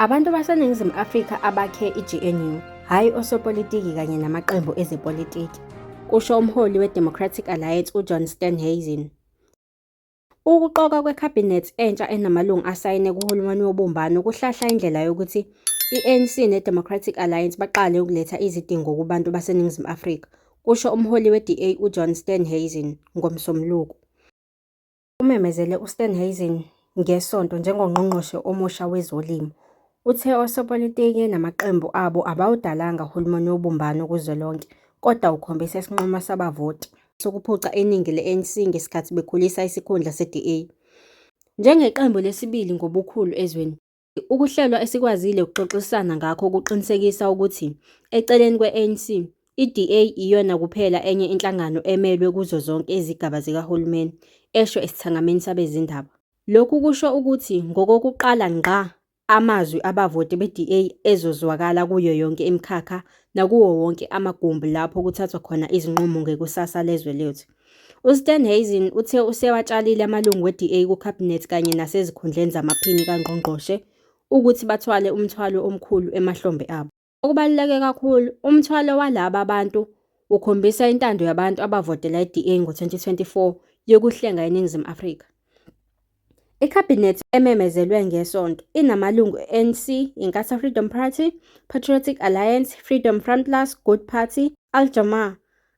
Abantu baseNingizimu Afrika abakhe i-GNU, hhayi osopolitiki kanye namaqembu ezepolitiki, kusho umholi we-Democratic Alliance uJohn Steenhuisen. Ukuqokwa kwekhabhinethi entsha enamalungu asayine kuhulumeni wobumbano kuhlahla indlela yokuthi i-ANC ne-Democratic Alliance baqale ukuletha izidingo kubantu baseNingizimu Afrika, kusho umholi we-DA uJohn Steenhuisen ngomsombuluko. Umemezele uSteenhuisen ngeSonto njengongqongqoshe omusha wezolimo. Uthe osopolitiki namaqembu abo abawudalanga uhulumeni wobumbano kuzwelonke, kodwa ukhombisa isinqumo sabavoti sokuphuca iningi le-ANC ngesikhathi bekhulisa isikhundla se-DA. Njengeqembu lesibili ngobukhulu ezweni, ukuhlelwa esikwazile ukuxoxisana ngakho kuqinisekisa ukuthi, eceleni kwe-ANC, i-DA iyona kuphela enye inhlangano emelwe kuzo zonke izigaba zikahulumeni, esho esithangamini sabezindaba. Lokhu kusho ukuthi ngokokuqala ngqa amazwi abavoti be-DA ezozwakala kuyo yonke imikhakha nakuwo wonke amagumbi lapho kuthathwa khona izinqumo ngekusasa lezwe lethu. USteenhuisen uthe usewatshalile amalungu we-DA kukhabhinethi kanye nasezikhundleni zamaphini kangqongqoshe ukuthi bathwale umthwalo omkhulu emahlombe abo. Okubaluleke kakhulu, umthwalo walaba bantu ukhombisa intando yabantu abavotela i-DA ngo-2024 yokuhlenga iNingizimu Afrika. Ikhabhinethi ememezelwe ngeSonto inamalungu e-ANC, Inkatha Freedom Party, Patriotic Alliance, Freedom Front Plus, Good Party, Al-Jama-ah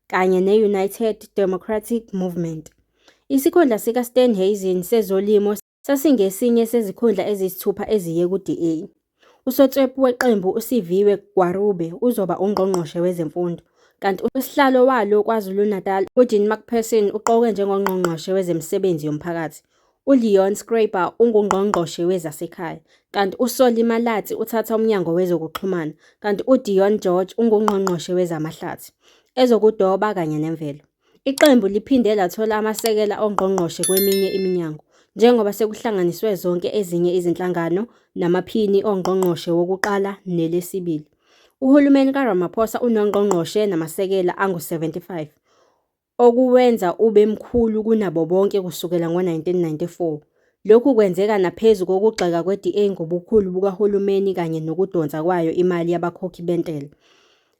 kanye ne-United Democratic Movement. Isikhundla sikaSteenhuisen sezolimo sasingesinye sezikhundla eziyisithupha eziye ku-DA. Usotswebhu weqembu uSiviwe Gwarube uzoba ungqongqoshe wezemfundo, kanti usihlalo walo KwaZulu-Natal uJean McPherson uqokwe njengongqongqoshe wezemisebenzi yomphakathi. ULeon Schreiber ungungqongqoshe wezasekhaya, kanti uSolly Malatsi uthatha umnyango wezokuxhumana, kanti uDion George ungungqongqoshe wezamahlathi, ezokudoba kanye nemvelo. Iqembu liphinde lathola amasekela ongqongqoshe kweminye iminyango, njengoba sekuhlanganiswe zonke ezinye izinhlangano namaphini ongqongqoshe wokuqala nelesibili. Uhulumeni kaRamaphosa unongqongqoshe namasekela angu-75, okuwenza ube mkhulu kunabo bonke kusukela ngo-1994. Lokhu kwenzeka naphezu kokugxeka kwe-DA ngobukhulu bukahulumeni kanye nokudonsa kwayo imali yabakhokhi bentela,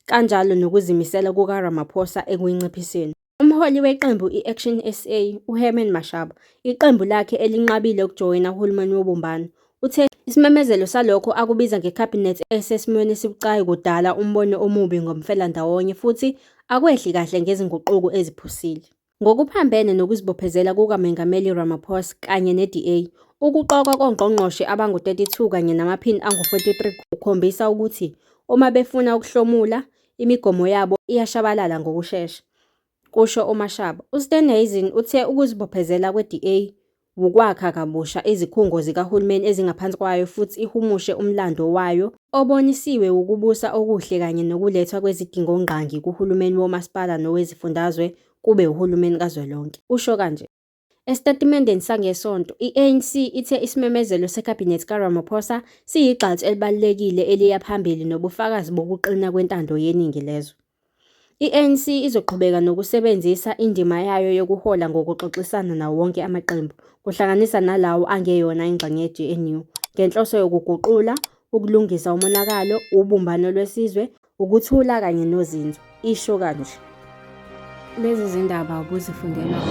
kanjalo nokuzimisela kukaRamaphosa ekuyinciphiseni. Umholi weqembu i-Action SA, uHerman Mashaba, iqembu lakhe elinqabile ukujoyina uhulumeni wobumbano, uthe isimemezelo salokho akubiza ngekhabhinethi esesimweni esibucayi kudala umbono omubi ngomfelandawonye futhi akwehli kahle ngezinguquko eziphusile. Ngokuphambene nokuzibophezela kukaMengameli Ramaphosa kanye ne-DA, ukuqokwa kongqongqoshe abangu-32 kanye namaphini angu-43 kukhombisa ukuthi uma befuna ukuhlomula, imigomo yabo iyashabalala ngokushesha, kusho uMashaba. USteenhuisen uthe ukuzibophezela kwe-DA wukwakha kabusha izikhungo zikahulumeni ezingaphansi kwayo futhi ihumushe umlando wayo obonisiwe ukubusa okuhle kanye nokulethwa kwezidingongqangi kuhulumeni womasipala nowezifundazwe kube uhulumeni kazwelonke, usho kanje. Esitatimendeni sangeSonto, i-ANC ithe isimemezelo sekhabhinethi kaRamaphosa siyigxathu elibalulekile eliya phambili nobufakazi bokuqina kwentando yeningi lezwe. I-ANC izoqhubeka nokusebenzisa indima yayo yokuhola ngokuxoxisana nawo wonke amaqembu, kuhlanganisa nalawo angeyona ingxenye ye-GNU, ngenhloso yokuguqula, ukulungisa umonakalo, ubumbano lwesizwe, ukuthula kanye nozinzo, isho kanje. Lezi zindaba ubuzifundela